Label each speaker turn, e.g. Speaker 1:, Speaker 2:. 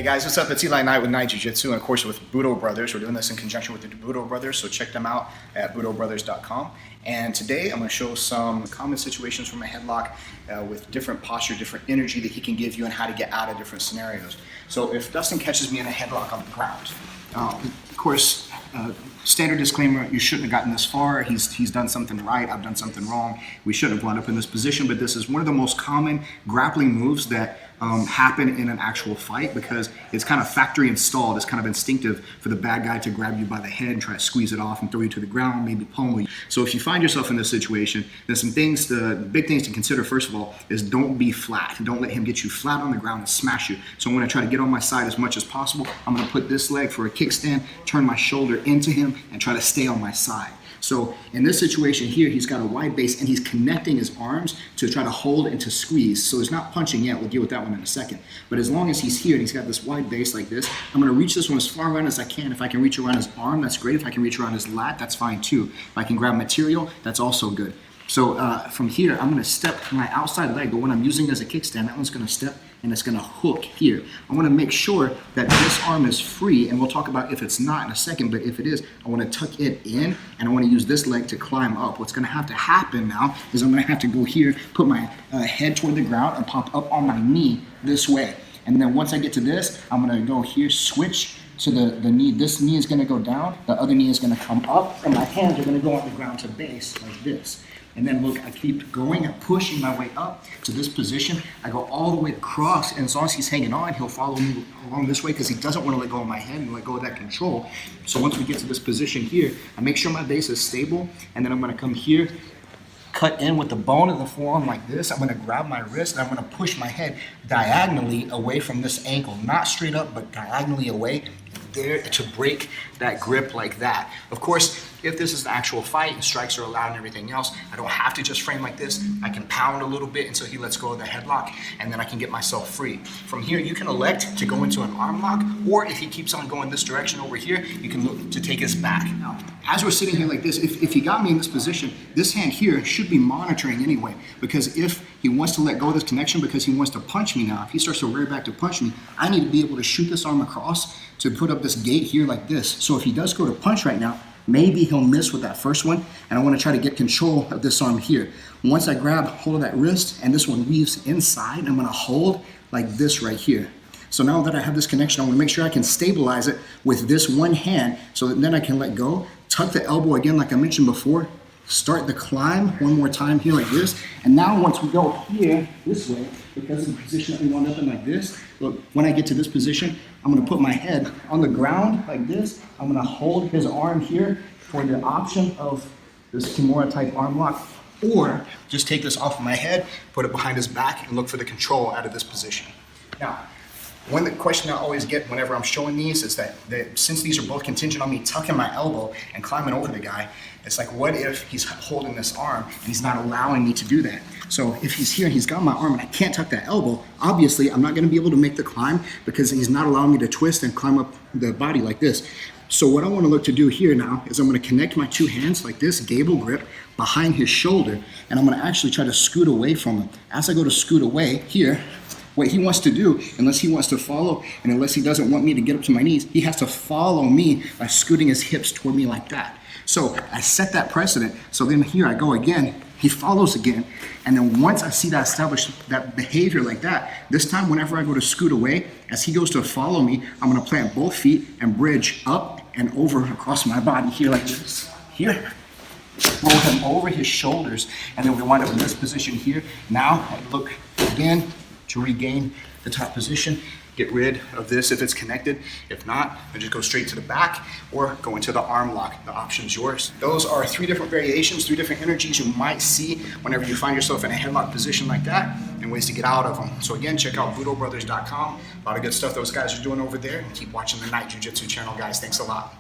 Speaker 1: guys, what's up? It's Eli Knight with Knight Jiu-Jitsu, and of course with Budo Brothers. We're doing this in conjunction with the Budo Brothers, so check them out at budobrothers.com. And today I'm going to show some common situations from a headlock with different posture, different energy that he can give you, and how to get out of different scenarios. So if Dustin catches me in a headlock on the ground, of course, standard disclaimer, you shouldn't have gotten this far. He's done something right, I've done something wrong. We shouldn't have wound up in this position, but this is one of the most common grappling moves that happen in an actual fight, because it's kind of factory installed. It's kind of instinctive for the bad guy to grab you by the head and try to squeeze it off and throw you to the ground, maybe pummel you. So if you find yourself in this situation, there's some things, the big things to consider first of all is don't be flat. Don't let him get you flat on the ground and smash you. So I'm going to try to get on my side as much as possible. I'm going to put this leg for a kickstand, turn my shoulder into him, and try to stay on my side. So in this situation here, he's got a wide base and he's connecting his arms to try to hold and to squeeze. So he's not punching yet. We'll deal with that one in a second. But as long as he's here and he's got this wide base like this, I'm going to reach this one as far around as I can. If I can reach around his arm, that's great. If I can reach around his lat, that's fine too. If I can grab material, that's also good. So from here, I'm going to step my outside leg, the one I'm using as a kickstand, that one's going to step and it's going to hook here. I want to make sure that this arm is free, and we'll talk about if it's not in a second, but if it is, I want to tuck it in, and I want to use this leg to climb up. What's going to have to happen now is I'm going to have to go here, put my head toward the ground, and pop up on my knee this way. And then once I get to this, I'm going to go here, switch to the knee. This knee is going to go down, the other knee is going to come up, and my hands are going to go on the ground to base like this. And then look, I keep going and pushing my way up to this position. I go all the way across, and as long as he's hanging on, he'll follow me along this way because he doesn't want to let go of my head and let go of that control. So once we get to this position here, I make sure my base is stable, and then I'm going to come here, cut in with the bone of the forearm like this. I'm going to grab my wrist, and I'm going to push my head diagonally away from this ankle. Not straight up, but diagonally away. There to break that grip like that. Of course, if this is an actual fight and strikes are allowed and everything else, I don't have to just frame like this. I can pound a little bit until he lets go of the headlock, and then I can get myself free. From here, you can elect to go into an arm lock, or if he keeps on going this direction over here, you can look to take his back. Now, as we're sitting here like this, if he got me in this position, this hand here should be monitoring anyway, because if he wants to let go of this connection because he wants to punch me now, if he starts to rear back to punch me, I need to be able to shoot this arm across to put up this gate here like this. So if he does go to punch right now, maybe he'll miss with that first one, and I want to try to get control of this arm here. Once I grab hold of that wrist and this one weaves inside, I'm going to hold like this right here. So now that I have this connection, I want to make sure I can stabilize it with this one hand so that then I can let go, tuck the elbow again like I mentioned before, start the climb one more time here like this, and now once we go here this way, because of the position that we wound up in like this, look, when I get to this position, I'm going to put my head on the ground like this. I'm going to hold his arm here for the option of this Kimura type arm lock, or just take this off of my head, put it behind his back, and look for the control out of this position. Now, one question I always get whenever I'm showing these is that since these are both contingent on me tucking my elbow and climbing over the guy, it's like, what if he's holding this arm and he's not allowing me to do that? So if he's here and he's got my arm and I can't tuck that elbow, obviously I'm not going to be able to make the climb because he's not allowing me to twist and climb up the body like this. So what I want to look to do here now is I'm going to connect my two hands like this, gable grip, behind his shoulder, and I'm going to actually try to scoot away from him. As I go to scoot away here, what he wants to do, unless he wants to follow, and unless he doesn't want me to get up to my knees, he has to follow me by scooting his hips toward me like that. So I set that precedent. So then here I go again. He follows again. And then once I see that established, that behavior like that, this time whenever I go to scoot away, as he goes to follow me, I'm going to plant both feet and bridge up and over across my body here like this. Here. Roll him over his shoulders. And then we wind up in this position here. Now I look again to regain the top position, get rid of this if it's connected. If not, I just go straight to the back or go into the arm lock. The option's yours. Those are three different variations, three different energies you might see whenever you find yourself in a headlock position like that, and ways to get out of them. So again, check out budobrothers.com. A lot of good stuff those guys are doing over there, and keep watching the Knight Jiu-Jitsu channel, guys. Thanks a lot.